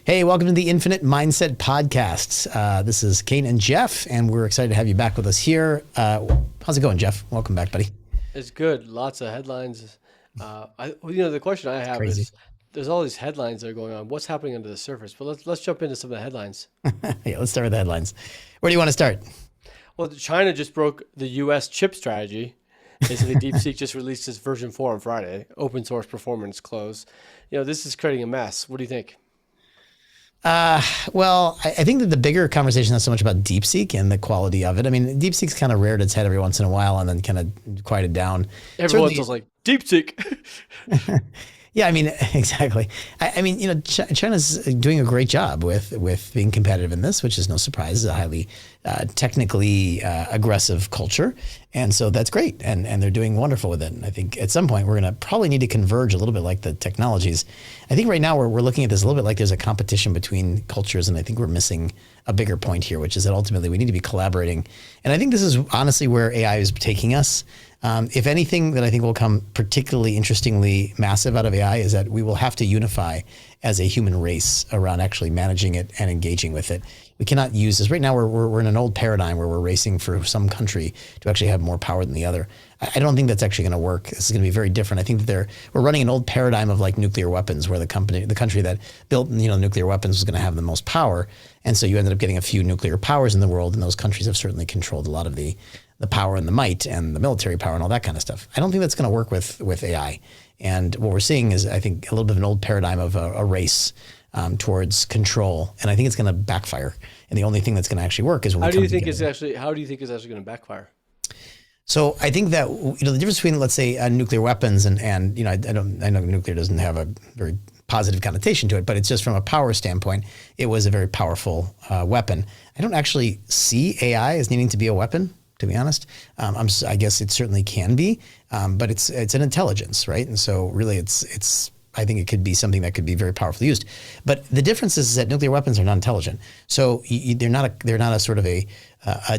Hey, welcome to the Infinite Mindset Podcast. This is Kane and Jeff, and we're excited to have you back with us here. How's it going, Jeff? Welcome back, buddy. It's good. Lots of headlines. The question I have Crazy. is, there's all these headlines that are going on. What's happening under the surface? But let's jump into some of the headlines. Yeah, let's start with the headlines. Where do you want to start? Well, China just broke the U.S. chip strategy. Basically, DeepSeek just released its version 4 on Friday. Open source performance close. This is creating a mess. What do you think? Well, I think that the bigger conversation is not so much about DeepSeek and the quality of it. I mean, DeepSeek's kind of reared its head every once in a while and then kind of quieted down. Everyone's just like, DeepSeek. Yeah, I mean, exactly. I mean, China's doing a great job with being competitive in this, which is no surprise. It's a highly technically aggressive culture. And so that's great. And they're doing wonderful with it. And I think at some point we're going to probably need to converge a little bit like the technologies. I think right now we're looking at this a little bit like there's a competition between cultures. And I think we're missing a bigger point here, which is that ultimately we need to be collaborating. And I think this is honestly where AI is taking us. If anything that I think will come particularly interestingly massive out of AI is that we will have to unify as a human race around actually managing it and engaging with it. We cannot use this. Right now we're in an old paradigm where we're racing for some country to actually have more power than the other. I don't think that's actually going to work. This is going to be very different. I think that we're running an old paradigm of like nuclear weapons where the country that built nuclear weapons was going to have the most power. And so you ended up getting a few nuclear powers in the world, and those countries have certainly controlled a lot of the power and the might and the military power and all that kind of stuff. I don't think that's going to work with AI. And what we're seeing is, I think, a little bit of an old paradigm of a race towards control. And I think it's going to backfire. And the only thing that's going to actually work is when How do you think it's actually going to backfire? So I think that the difference between, let's say, nuclear weapons and I know nuclear doesn't have a very positive connotation to it, but it's just from a power standpoint, it was a very powerful weapon. I don't actually see AI as needing to be a weapon, to be honest. I guess it certainly can be, but it's an intelligence, right? And so really it's I think it could be something that could be very powerfully used. But the difference is that nuclear weapons are not intelligent. So they're not a sort of a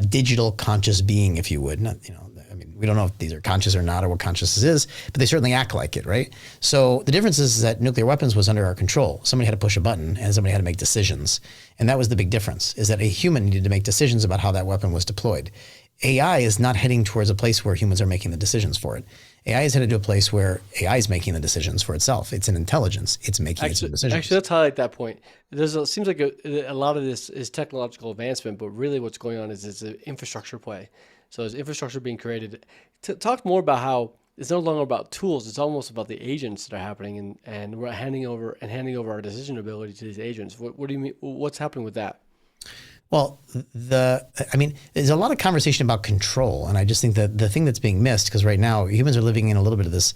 digital conscious being, if you would. I mean, we don't know if these are conscious or not, or what consciousness is, but they certainly act like it, right? So the difference is that nuclear weapons was under our control. Somebody had to push a button and somebody had to make decisions. And that was the big difference, is that a human needed to make decisions about how that weapon was deployed. AI is not heading towards a place where humans are making the decisions for it. AI is headed to a place where AI is making the decisions for itself. It's an intelligence. It's making its own decisions. Actually, let's highlight that point. It seems like a lot of this is technological advancement, but really what's going on is it's an infrastructure play. So there's infrastructure being created. Talk more about how it's no longer about tools. It's almost about the agents that are happening, and we're handing over our decision ability to these agents. What do you mean? What's happening with that? Well, there's a lot of conversation about control. And I just think that the thing that's being missed, because right now humans are living in a little bit of this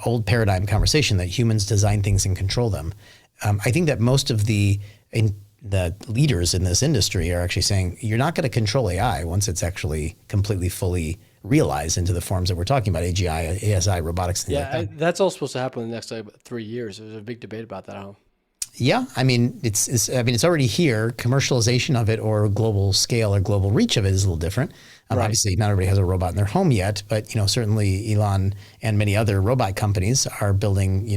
old paradigm conversation that humans design things and control them. I think that most of the leaders in this industry are actually saying, you're not going to control AI once it's actually completely, fully realized into the forms that we're talking about, AGI, ASI, robotics. That's all supposed to happen in the next 3 years. There's a big debate about that, huh? Yeah, I mean, it's already here. Commercialization of it or global scale or global reach of it is a little different. Right. Obviously, not everybody has a robot in their home yet, but certainly Elon and many other robot companies are building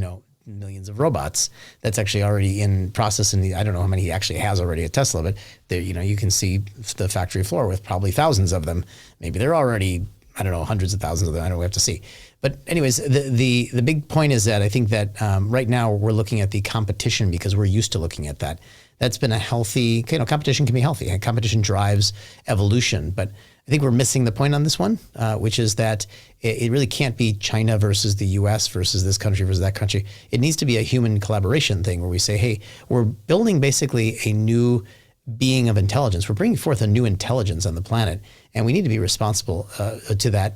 millions of robots. That's actually already in process. And I don't know how many he actually has already at Tesla, but there, you can see the factory floor with probably thousands of them. Maybe they're already, I don't know, hundreds of thousands of them. I don't know. We have to see. But anyways, the big point is that I think that right now we're looking at the competition because we're used to looking at that. That's been a healthy, competition can be healthy. Competition drives evolution. But I think we're missing the point on this one, which is that it really can't be China versus the US versus this country versus that country. It needs to be a human collaboration thing where we say, hey, we're building basically a new being of intelligence. We're bringing forth a new intelligence on the planet, and we need to be responsible to that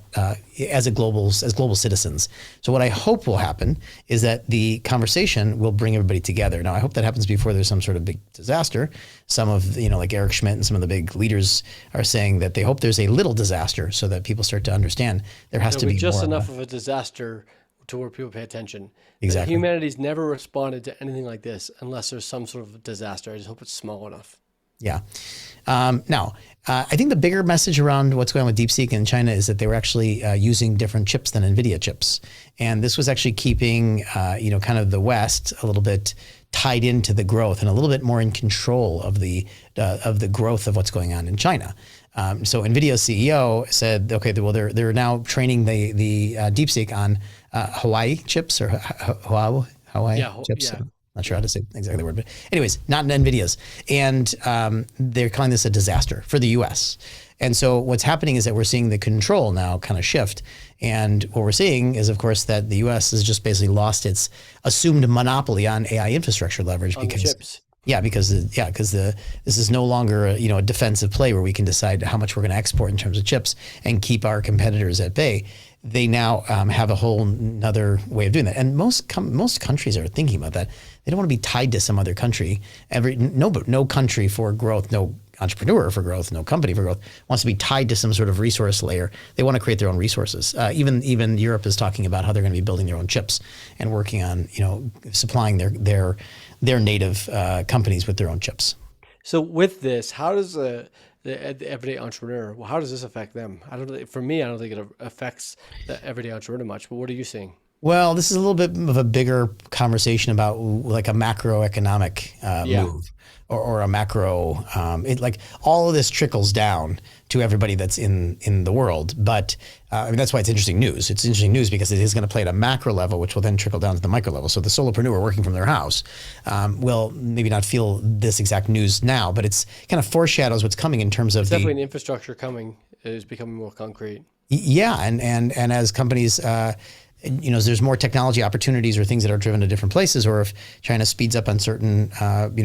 as global citizens. So what I hope will happen is that the conversation will bring everybody together. Now, I hope that happens before there's some sort of big disaster. Some of, like Eric Schmidt and some of the big leaders are saying that they hope there's a little disaster so that people start to understand there has to be just more enough of a disaster to where people pay attention. Exactly. Humanity's never responded to anything like this unless there's some sort of disaster. I just hope it's small enough. Yeah. Now, I think the bigger message around what's going on with DeepSeek in China is that they were actually using different chips than NVIDIA chips. And this was actually keeping, kind of the West a little bit tied into the growth and a little bit more in control of the growth of what's going on in China. So NVIDIA's CEO said, okay, well, they're now training the DeepSeek on Hawaii chips or Hawaii chips. Yeah. Not sure how to say exactly the word, but anyways, not NVIDIA's. And they're calling this a disaster for the US. And so what's happening is that we're seeing the control now kind of shift. And what we're seeing is, of course, that the US has just basically lost its assumed monopoly on AI infrastructure leverage On the because chips. This is no longer a defensive play where we can decide how much we're going to export in terms of chips and keep our competitors at bay. They now have a whole another way of doing that, and most countries are thinking about that. They don't want to be tied to some other country. No country for growth, no entrepreneur for growth, no company for growth wants to be tied to some sort of resource layer. They want to create their own resources. Even Europe is talking about how they're going to be building their own chips and working on supplying their native companies with their own chips. So with this, how does the everyday entrepreneur, how does this affect them? For me, I don't think it affects the everyday entrepreneur much, but what are you seeing? Well, this is a little bit of a bigger conversation about like a macroeconomic move or a macro, like all of this trickles down to everybody that's in the world. But that's why it's interesting news. It's interesting news because it is going to play at a macro level, which will then trickle down to the micro level. So the solopreneur working from their house will maybe not feel this exact news now, but it's kind of foreshadows what's coming in terms of definitely an infrastructure coming is becoming more concrete. Yeah, and as companies, there's more technology opportunities or things that are driven to different places, or if China speeds up on certain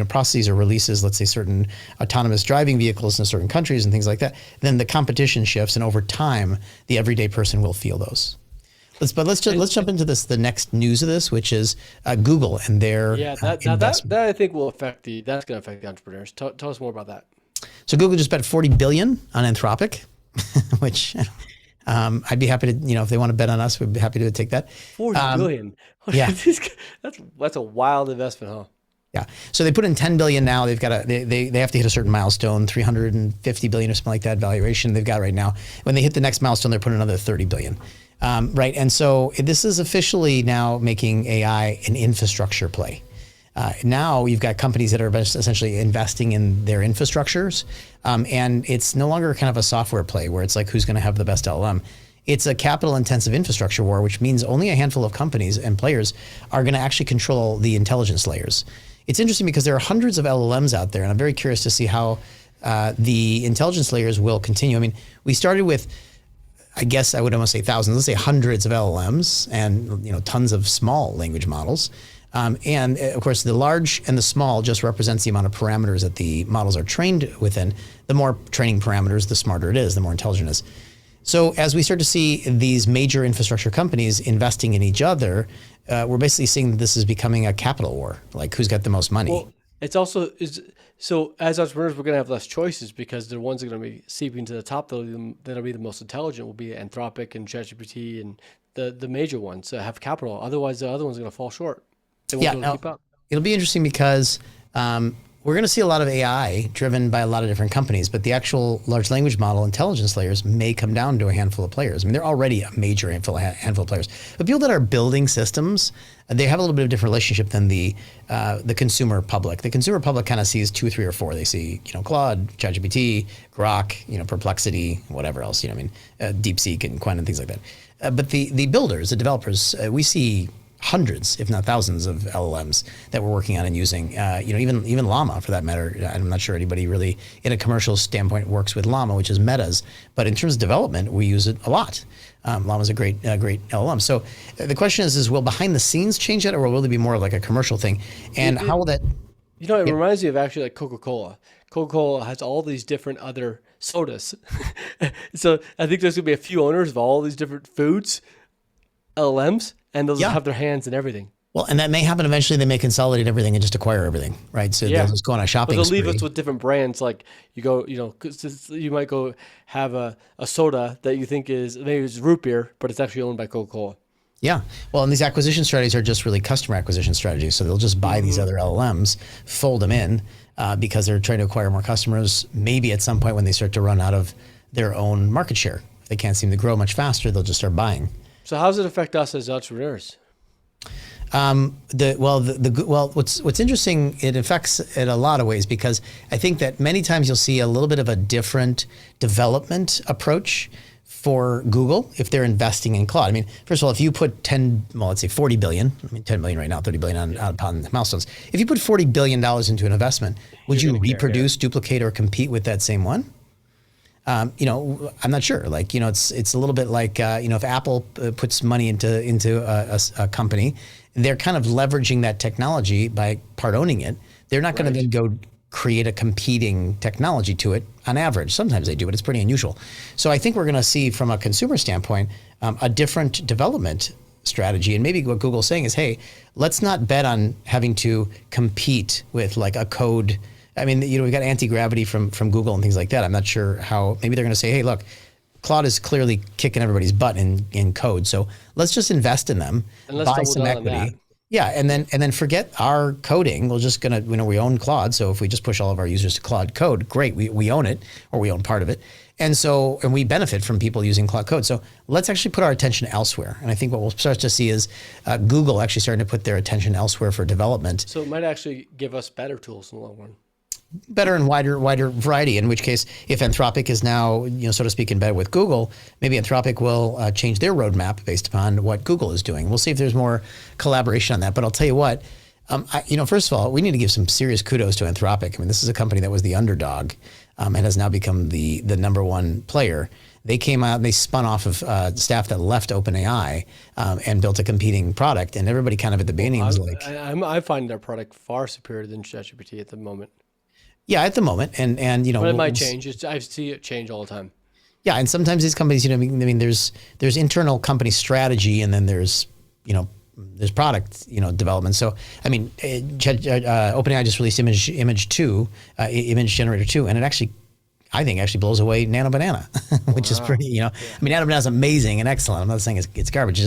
processes or releases, let's say certain autonomous driving vehicles in certain countries and things like that, then the competition shifts, and over time, the everyday person will feel those. Let's jump into this. The next news of this, which is Google and their that I think will affect that's going to affect the entrepreneurs. Tell us more about that. So Google just bet $40 billion on Anthropic, which. I'd be happy to, if they want to bet on us, we'd be happy to take that. $40 billion. Yeah. That's a wild investment, huh? Yeah. So they put in $10 billion now. They've got they have to hit a certain milestone, $350 billion or something like that valuation they've got right now. When they hit the next milestone, they're putting another $30 billion. Right. And so this is officially now making AI an infrastructure play. Now you've got companies that are essentially investing in their infrastructures, and it's no longer kind of a software play where it's like who's going to have the best LLM. It's a capital-intensive infrastructure war, which means only a handful of companies and players are going to actually control the intelligence layers. It's interesting because there are hundreds of LLMs out there, and I'm very curious to see how the intelligence layers will continue. I mean, we started with, I guess I would almost say thousands, let's say hundreds of LLMs and tons of small language models. And of course, the large and the small just represents the amount of parameters that the models are trained within. The more training parameters, the smarter it is, the more intelligent it is. So as we start to see these major infrastructure companies investing in each other, we're basically seeing that this is becoming a capital war, like who's got the most money. Well, it's also, so as entrepreneurs, we're going to have less choices because the ones that are going to be seeping to the top that'll be the most intelligent will be Anthropic and ChatGPT and the major ones that have capital. Otherwise, the other ones are going to fall short. It'll be interesting because we're going to see a lot of AI driven by a lot of different companies, but the actual large language model intelligence layers may come down to a handful of players. I mean, they're already a major handful of players, but people that are building systems, they have a little bit of different relationship than the consumer public. The consumer public kind of sees 2, 3, or 4. They see, Claude, ChatGPT, Grok, Perplexity, whatever else. DeepSeek and Quen and things like that. But the builders, the developers, we see hundreds, if not thousands, of LLMs that we're working on and using. Even Llama, for that matter. I'm not sure anybody really, in a commercial standpoint, works with Llama, which is Meta's. But in terms of development, we use it a lot. Llama's a great LLM. So the question is will behind the scenes change that, or will it be more of like a commercial thing? And how will that? It reminds me of actually like Coca-Cola. Coca-Cola has all these different other sodas. So I think there's going to be a few owners of all these different foods, LLMs, and they'll just have their hands in everything. Well, and that may happen eventually. They may consolidate everything and just acquire everything, right? So they'll just go on a shopping spree. They'll leave us with different brands. Like you go, cause you might go have a soda that you think is maybe it's root beer, but it's actually owned by Coca-Cola. Yeah. Well, and these acquisition strategies are just really customer acquisition strategies. So they'll just buy these other LLMs, fold them in because they're trying to acquire more customers. Maybe at some point when they start to run out of their own market share, if they can't seem to grow much faster, they'll just start buying. So how does it affect us as entrepreneurs? What's interesting, it affects it a lot of ways because I think that many times you'll see a little bit of a different development approach for Google if they're investing in Claude. I mean, first of all, if you put let's say 40 billion, I mean 10 billion right now, 30 billion on milestones. If you put $40 billion into an investment, would you reproduce, duplicate, or compete with that same one? I'm not sure. Like, it's a little bit like, if Apple puts money into a company, they're kind of leveraging that technology by part owning it. They're not going to then go create a competing technology to it on average. Sometimes they do, but it's pretty unusual. So I think we're going to see from a consumer standpoint, a different development strategy. And maybe what Google's saying is, hey, let's not bet on having to compete with like a code. I mean, we've got anti-gravity from Google and things like that. I'm not sure how, maybe they're going to say, hey, look, Claude is clearly kicking everybody's butt in code. So let's just invest in them, buy some equity. Yeah, and then forget our coding. We're just gonna, we own Claude. So if we just push all of our users to Claude code, great, we own it, or we own part of it. And we benefit from people using Claude code. So let's actually put our attention elsewhere. And I think what we'll start to see is Google actually starting to put their attention elsewhere for development. So it might actually give us better tools in the long run. Better and wider variety, in which case, if Anthropic is now, so to speak, in bed with Google, maybe Anthropic will change their roadmap based upon what Google is doing. We'll see if there's more collaboration on that. But I'll tell you what, first of all, we need to give some serious kudos to Anthropic. I mean, this is a company that was the underdog and has now become the number one player. They came out and they spun off of staff that left OpenAI and built a competing product. And everybody kind of at the beginning was like... I find their product far superior than ChatGPT at the moment. Yeah, at the moment, and but it might change. I see it change all the time. Yeah, and sometimes these companies, there's internal company strategy, and then there's product, development. So, I mean, OpenAI just released image generator 2, and it I think actually blows away Nano Banana, which is pretty, I mean, Nano Banana is amazing and excellent. I'm not saying it's garbage.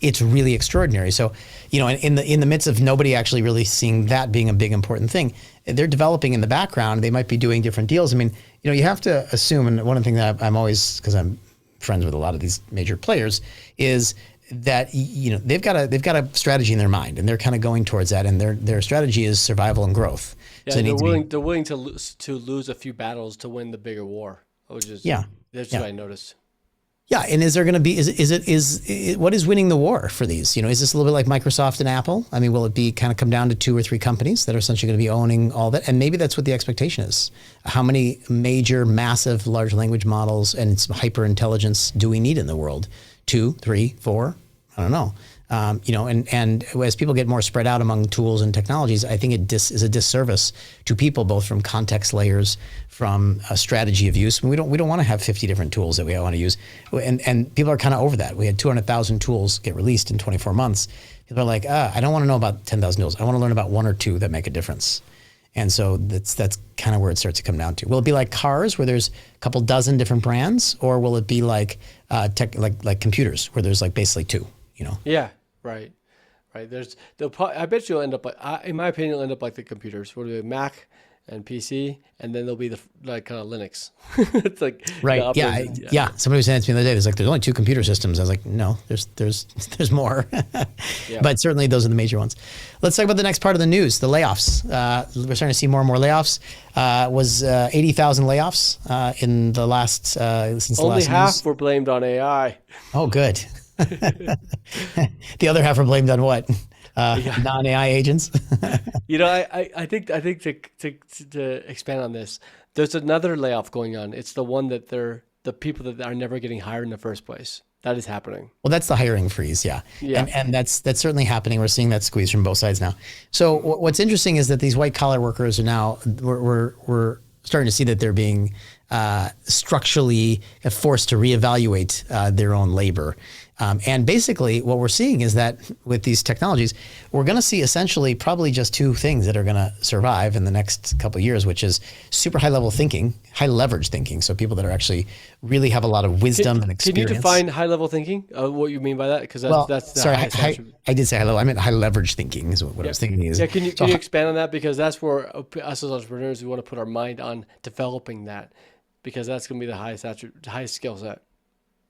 It's really extraordinary. So, in the midst of nobody actually really seeing that being a big important thing, they're developing in the background. They might be doing different deals. I mean, you have to assume, and one of the things that I'm always, because I'm friends with a lot of these major players, is that they've got a strategy in their mind, and they're kind of going towards that, and their strategy is survival and growth. Yeah, so they're willing to lose a few battles to win the bigger war. That's what I noticed. Yeah, and is there going to be what is winning the war for these? Is this a little bit like Microsoft and Apple? I mean, will it be kind of come down to 2 or 3 companies that are essentially going to be owning all that? And maybe that's what the expectation is. How many major, massive, large language models and hyper intelligence do we need in the world? 2, 3, 4? I don't know. And as people get more spread out among tools and technologies, I think it is a disservice to people, both from context layers, from a strategy of use. We don't want to have 50 different tools that we want to use, and people are kind of over that. We had 200,000 tools get released in 24 months. People are like, I don't want to know about 10,000 tools. I want to learn about 1 or 2 that make a difference. And so that's kind of where it starts to come down to. Will it be like cars, where there's a couple dozen different brands, or will it be like like computers, where there's like basically 2? Yeah. Right. I bet you'll end up in my opinion, it'll end up like the computers. Where there'll be Mac and PC, and then there'll be the kind of Linux. It's like right. Yeah. Somebody was saying to me the other day, there's only 2 computer systems. I was like, no, there's more. Yeah. But certainly those are the major ones. Let's talk about the next part of the news, the layoffs. We're starting to see more and more layoffs. Was 80,000 layoffs in the last since the last only half news. Were blamed on AI. Oh, good. The other half are blamed on what? Non-AI agents. I think to expand on this, there's another layoff going on. It's the one that they're the people that are never getting hired in the first place. That is happening. Well, that's the hiring freeze, yeah. And that's certainly happening. We're seeing that squeeze from both sides now. So what's interesting is that these white collar workers are now we're starting to see that they're being structurally forced to reevaluate their own labor. And basically what we're seeing is that with these technologies, we're going to see essentially probably just 2 things that are going to survive in the next couple of years, which is super high level thinking, high leverage thinking. So people that are actually really have a lot of wisdom and experience. Can you define high level thinking? What you mean by that? Because that's sorry, I did say high level. I meant high leverage thinking is what I was thinking. Is can you expand on that? Because that's where us as entrepreneurs, we want to put our mind on developing that, because that's going to be the highest skill set.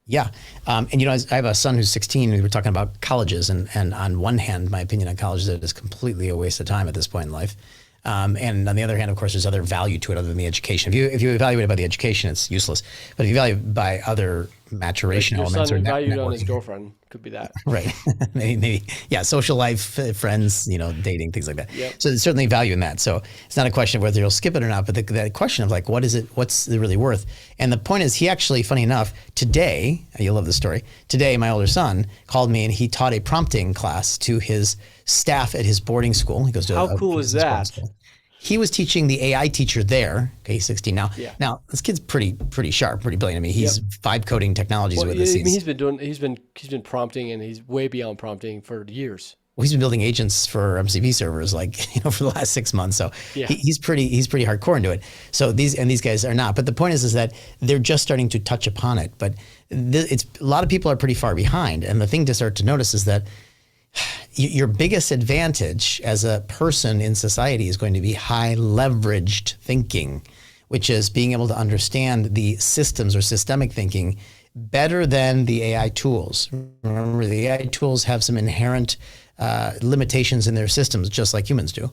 Yeah. And, I have a son who's 16. We were talking about colleges. And on one hand, my opinion on college is that it's completely a waste of time at this point in life. And on the other hand, of course, there's other value to it other than the education. If you evaluate it by the education, it's useless. But if you value it by other maturation Your elements son or valued on his networking, girlfriend could be that. right? maybe, yeah, social life, friends, dating, things like that. Yep. So there's certainly value in that. So it's not a question of whether you'll skip it or not, but the question of like, what is it? What's it really worth? And the point is, he actually, funny enough, today, you'll love this story. Today, my older son called me and he taught a prompting class to his staff at his boarding school. He goes to How cool is that? He was teaching the AI teacher there. Okay, he's 16 now. Yeah. Now this kid's pretty sharp, pretty brilliant. I mean, he's vibe coding technologies with this. I mean, he's been prompting, and he's way beyond prompting for years. Well, he's been building agents for MCP servers, like for the last 6 months. So Yeah. he's pretty hardcore into it. So these guys are not. But the point is that they're just starting to touch upon it. But it's a lot of people are pretty far behind. And the thing to start to notice is that your biggest advantage as a person in society is going to be high leveraged thinking, which is being able to understand the systems or systemic thinking better than the AI tools. Remember, the AI tools have some inherent limitations in their systems, just like humans do.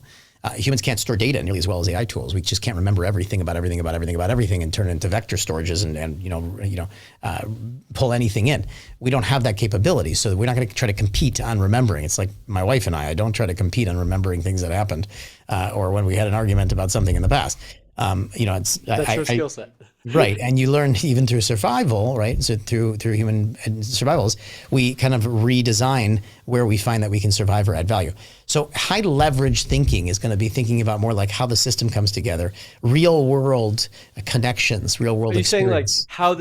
Humans can't store data nearly as well as AI tools. We just can't remember everything about everything and turn it into vector storages and pull anything in. We don't have that capability, so we're not going to try to compete on remembering. It's like my wife and I don't try to compete on remembering things that happened or when we had an argument about something in the past. That's your skill set. Right. And you learn even through survival, right? So through human survivals, we kind of redesign where we find that we can survive or add value. So high leverage thinking is going to be thinking about more like how the system comes together, real world connections, real world experience. Are you saying like how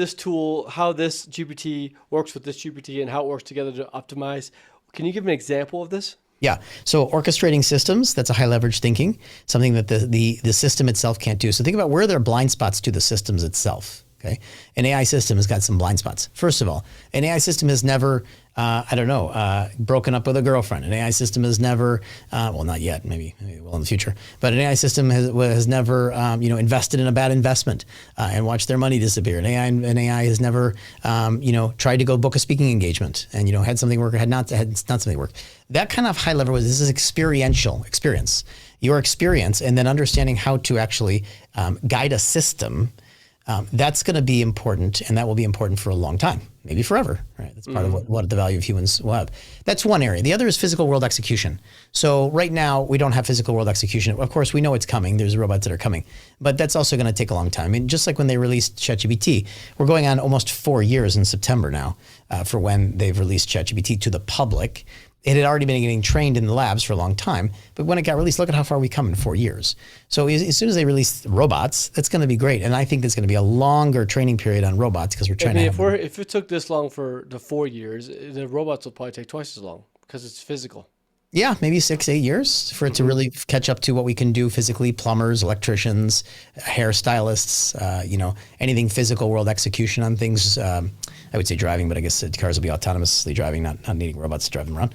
this GPT works with this GPT and how it works together to optimize? Can you give an example of this? Yeah. So orchestrating systems, that's a high leverage thinking, something that the system itself can't do. So think about where there are blind spots to the systems itself. Okay. An AI system has got some blind spots. First of all, an AI system has never, broken up with a girlfriend. An AI system has never, well, not yet, maybe will in the future, but an AI system has never, invested in a bad investment and watched their money disappear. An AI has never, tried to go book a speaking engagement and, had something work or had not something work. That kind of high level, this is experiential experience. Your experience and then understanding how to actually guide a system. That's going to be important, and that will be important for a long time, maybe forever. Right? That's part of what the value of humans will have. That's one area. The other is physical world execution. So right now, we don't have physical world execution. Of course, we know it's coming. There's robots that are coming, but that's also going to take a long time. I mean, just like when they released ChatGPT, we're going on almost 4 years in September now for when they've released ChatGPT to the public. It had already been getting trained in the labs for a long time, but when it got released, look at how far we come in 4 years. So as soon as they release robots, that's going to be great. And I think there's going to be a longer training period on robots because we're trying if it took this long for the 4 years, the robots will probably take twice as long because it's physical. Yeah, maybe 6-8 years for it to really catch up to what we can do physically. Plumbers, electricians, hairstylists, anything physical world execution on things. I would say driving, but I guess cars will be autonomously driving, not needing robots to drive them around.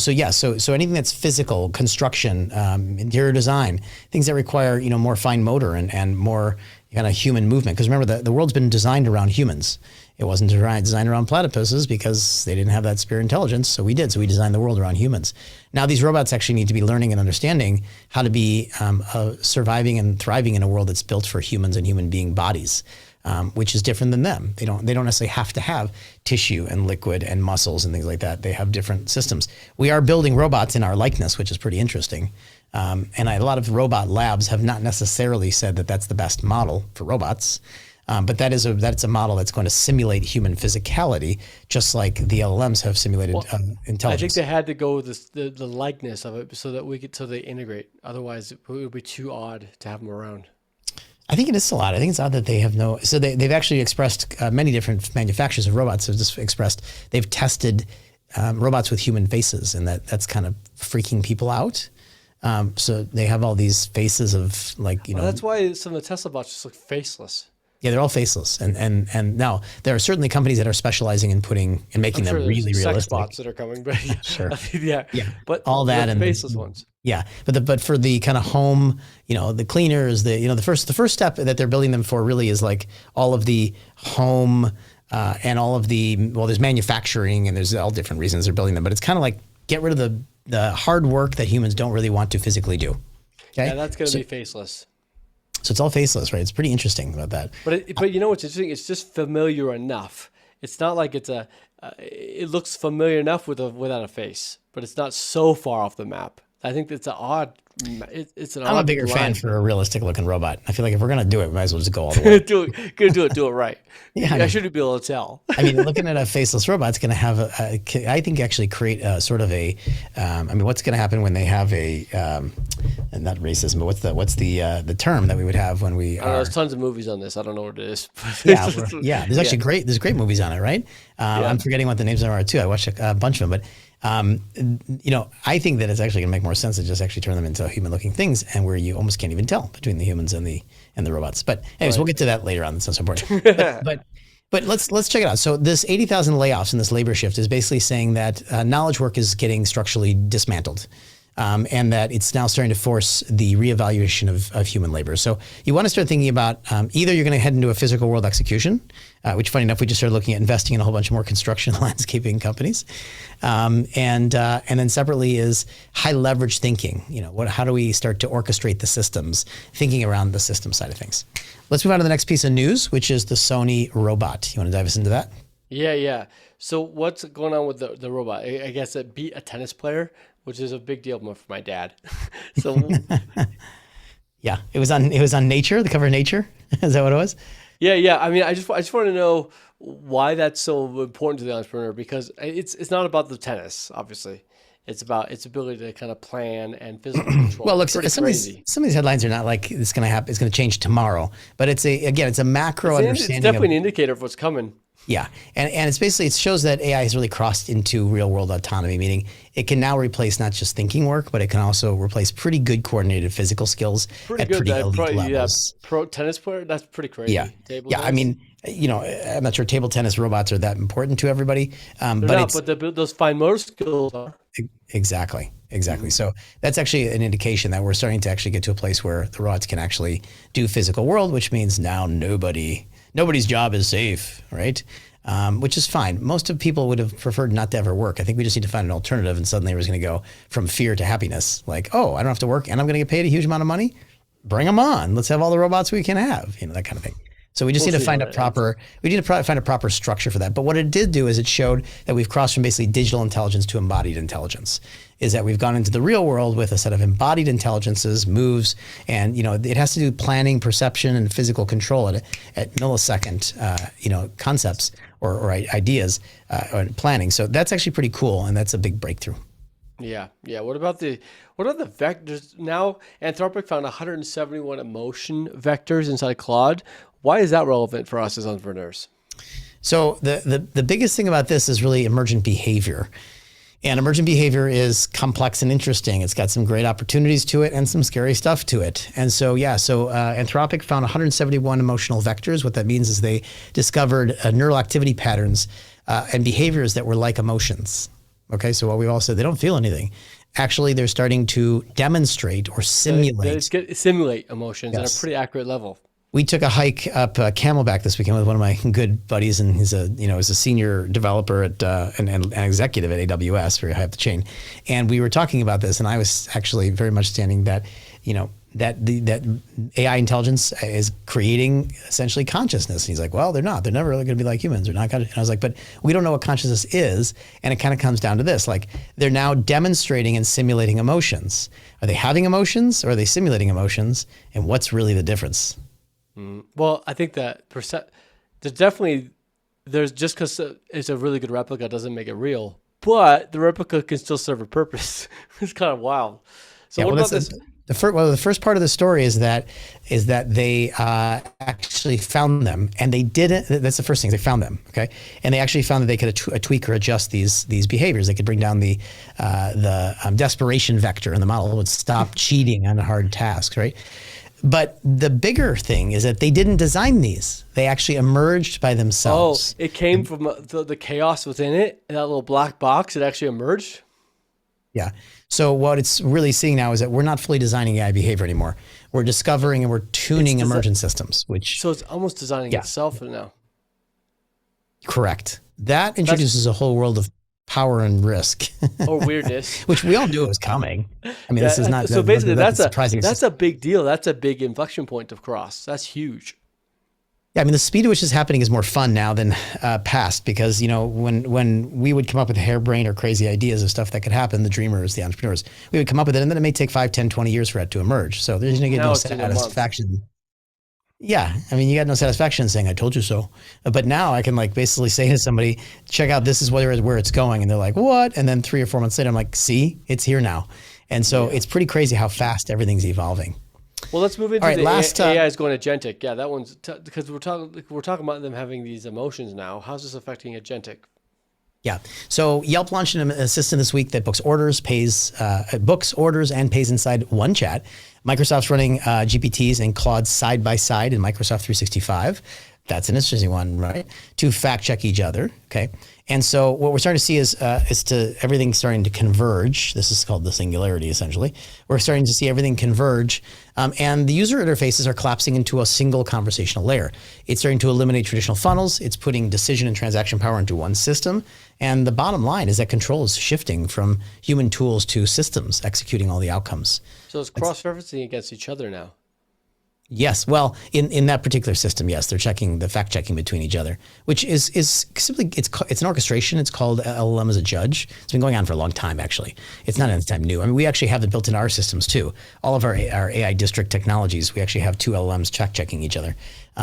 So anything that's physical, construction, interior design, things that require more fine motor and more kind of human movement. Because remember, the world's been designed around humans. It wasn't designed around platypuses because they didn't have that superior intelligence. So we did. So we designed the world around humans. Now these robots actually need to be learning and understanding how to be surviving and thriving in a world that's built for humans and human being bodies. Which is different than them. They don't necessarily have to have tissue and liquid and muscles and things like that. They have different systems. We are building robots in our likeness, which is pretty interesting. And a lot of robot labs have not necessarily said that that's the best model for robots. But that's a model that's going to simulate human physicality, just like the LLMs have simulated intelligence. I think they had to go with the likeness of it so they integrate. Otherwise, it would be too odd to have them around. I think it is a lot. I think it's odd that they have so they've actually expressed, many different manufacturers of robots have just expressed, they've tested robots with human faces, and that's kind of freaking people out. So they have all these faces of that's why some of the Tesla bots just look faceless. Yeah, they're all faceless, and now there are certainly companies that are specializing in making them really realistic. Sex bots that are coming, but sure, yeah, but all that and faceless ones. Yeah, but for the kind of home, the cleaners, the first step that they're building them for really is like all of the home and all of there's manufacturing and there's all different reasons they're building them, but it's kind of like get rid of the hard work that humans don't really want to physically do. Okay. Yeah, that's going to be faceless. So it's all faceless, right? It's pretty interesting about that. But you know what's interesting? It's just familiar enough. It's not like it looks familiar enough without a face, but it's not so far off the map. I think it's an odd. I'm a bigger fan for a realistic looking robot. I feel like if we're gonna do it, we might as well just go all the way. do it right. Yeah, I shouldn't be able to tell. I mean, looking at a faceless robot, it's gonna have I think actually create a sort of a. I mean, what's gonna happen when they have and not racism, but what's the term that we would have when we? There's tons of movies on this. I don't know what it is. Yeah. There's actually there's great movies on it, right? I'm forgetting what the names are too. I watched a bunch of them, but. I think that it's actually going to make more sense to just actually turn them into human-looking things, and where you almost can't even tell between the humans and the robots. But anyways, We'll get to that later on. That's not so important. But let's check it out. So this 80,000 layoffs and this labor shift is basically saying that knowledge work is getting structurally dismantled. And that it's now starting to force the reevaluation of human labor. So you want to start thinking about either you're going to head into a physical world execution, which funny enough, we just started looking at investing in a whole bunch more construction landscaping companies. And then separately is high leverage thinking. How do we start to orchestrate the systems, thinking around the system side of things? Let's move on to the next piece of news, which is the Sony robot. You want to dive us into that? Yeah. So what's going on with the robot? I guess it beat a tennis player, which is a big deal for my dad. So yeah, it was on Nature, the cover of Nature. Is that what it was? Yeah. I mean, I just want to know why that's so important to the entrepreneur, because it's not about the tennis, obviously. It's about its ability to kind of plan and physical control. Well, look, some of these headlines are not like it's going to happen. It's going to change tomorrow, but it's a macro understanding. It's definitely an indicator of what's coming. Yeah, and it's basically, it shows that AI has really crossed into real world autonomy, meaning it can now replace not just thinking work, but it can also replace pretty good coordinated physical skills at pretty elite levels. Yeah, pro tennis player, that's pretty crazy. Yeah, tennis? I mean, I'm not sure table tennis robots are that important to everybody, but those fine motor skills are. Exactly. So that's actually an indication that we're starting to actually get to a place where the robots can actually do physical world, which means now nobody's job is safe, right? Which is fine. Most of people would have preferred not to ever work. I think we just need to find an alternative, and suddenly it was going to go from fear to happiness. Like, oh, I don't have to work and I'm going to get paid a huge amount of money. Bring them on. Let's have all the robots we can have, that kind of thing. So we just need to find find a proper structure for that. But what it did do is it showed that we've crossed from basically digital intelligence to embodied intelligence. Is that we've gone into the real world with a set of embodied intelligences, moves, and it has to do planning, perception, and physical control at millisecond, concepts or ideas or planning. So that's actually pretty cool, and that's a big breakthrough. Yeah. What about the vectors? Now Anthropic found 171 emotion vectors inside Claude. Why is that relevant for us as entrepreneurs? So the biggest thing about this is really emergent behavior. And emergent behavior is complex and interesting. It's got some great opportunities to it and some scary stuff to it. And so, Anthropic found 171 emotional vectors. What that means is they discovered neural activity patterns and behaviors that were like emotions. Okay, so what we've all said, they don't feel anything. Actually, they're starting to demonstrate or simulate. Simulate emotions at a pretty accurate level. We took a hike up Camelback this weekend with one of my good buddies, and he's a senior developer at an executive at AWS, very high up the chain. And we were talking about this, and I was actually very much standing that, that AI intelligence is creating essentially consciousness. And he's like, well, they're not. They're never really going to be like humans. They're not. And I was like, but we don't know what consciousness is, and it kind of comes down to this: like they're now demonstrating and simulating emotions. Are they having emotions, or are they simulating emotions? And what's really the difference? Well, I think that there's just because it's a really good replica doesn't make it real, but the replica can still serve a purpose. It's kind of wild. So what about this? The first part of the story is that they actually found them, and they didn't. That's the first thing, they found them, okay, and they actually found that they could tweak or adjust these behaviors. They could bring down the desperation vector, and the model would stop cheating on hard tasks, right? But the bigger thing is that they didn't design these. They actually emerged by themselves. Oh, it came from the chaos within it, that little black box. It actually emerged? Yeah. So what it's really seeing now is that we're not fully designing AI behavior anymore. We're discovering and we're tuning emergent systems, which... So it's almost designing itself now. Correct. That introduces a whole world of power and risk, or weirdness, which we all knew was coming. I mean, this is not so basically that's surprising. That's a big deal. That's a big inflection point to cross. That's huge. Yeah, I mean, the speed at which this is happening is more fun now than past, because, you know, when we would come up with harebrained or crazy ideas of stuff that could happen, the dreamers, the entrepreneurs, we would come up with it, and then it may take 5, 10, 20 years for it to emerge. So there's going to get no satisfaction. Yeah, I mean, you got no satisfaction in saying, I told you so. But now I can like basically say to somebody, check out, this is where it's going. And they're like, what? And then 3 or 4 months later, I'm like, see, it's here now. And so it's pretty crazy how fast everything's evolving. Well, let's move into AI is going agentic. Yeah, that one's because we're talking about them having these emotions now. How's this affecting agentic? Yeah. So Yelp launched an assistant this week that books orders, and pays inside one chat. Microsoft's running GPTs and Claude side by side in Microsoft 365. That's an interesting one, right? To fact check each other. Okay. And so what we're starting to see is everything starting to converge. This is called the singularity, essentially. We're starting to see everything converge. And the user interfaces are collapsing into a single conversational layer. It's starting to eliminate traditional funnels. It's putting decision and transaction power into one system. And the bottom line is that control is shifting from human tools to systems executing all the outcomes. So it's cross-referencing against each other now. Yes. Well, in that particular system, yes, they're checking the fact checking between each other, which is simply, it's an orchestration. It's called LLM as a judge. It's been going on for a long time, actually. It's not anytime new. I mean, we actually have it built into our systems too. All of our AI district technologies, we actually have 2 LLMs checking each other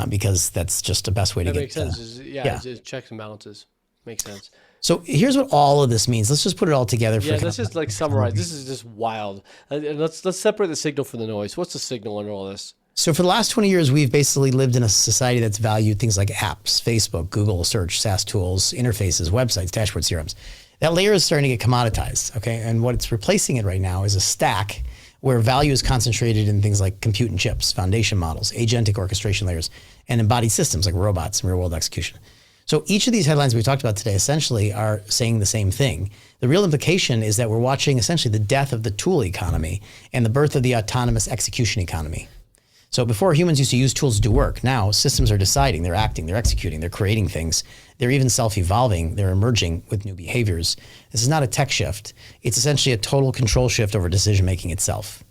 because that's just the best way to get. That makes sense. It's checks and balances. Makes sense. So here's what all of this means. Let's just put it all together. Let's just like summarize. This is just wild. Let's separate the signal from the noise. What's the signal under all this? So for the last 20 years, we've basically lived in a society that's valued things like apps, Facebook, Google, search, SaaS tools, interfaces, websites, dashboards, CRMs. That layer is starting to get commoditized, okay? And what it's replacing it right now is a stack where value is concentrated in things like compute and chips, foundation models, agentic orchestration layers, and embodied systems like robots and real-world execution. So each of these headlines we talked about today essentially are saying the same thing. The real implication is that we're watching essentially the death of the tool economy and the birth of the autonomous execution economy. So before, humans used to use tools to do work. Now systems are deciding, they're acting, they're executing, they're creating things. They're even self-evolving, they're emerging with new behaviors. This is not a tech shift. It's essentially a total control shift over decision-making itself.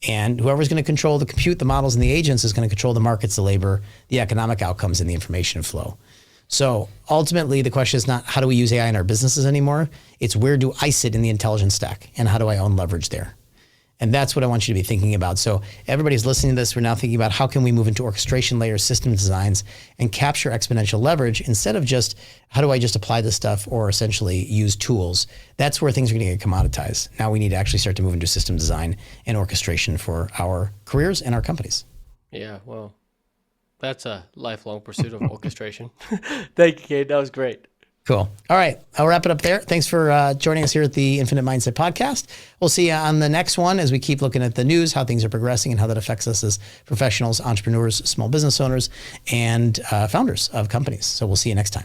And whoever's going to control the compute, the models, and the agents is going to control the markets, the labor, the economic outcomes, and the information flow. So ultimately, the question is not how do we use AI in our businesses anymore? It's where do I sit in the intelligence stack, and how do I own leverage there? And that's what I want you to be thinking about. So everybody's listening to this. We're now thinking about how can we move into orchestration layers, system designs, and capture exponential leverage instead of just how do I just apply this stuff or essentially use tools. That's where things are going to get commoditized. Now we need to actually start to move into system design and orchestration for our careers and our companies. Yeah, well, that's a lifelong pursuit of orchestration. Thank you, Kate. That was great. Cool. All right. I'll wrap it up there. Thanks for joining us here at the Infinite Mindset Podcast. We'll see you on the next one as we keep looking at the news, how things are progressing, and how that affects us as professionals, entrepreneurs, small business owners, and founders of companies. So we'll see you next time.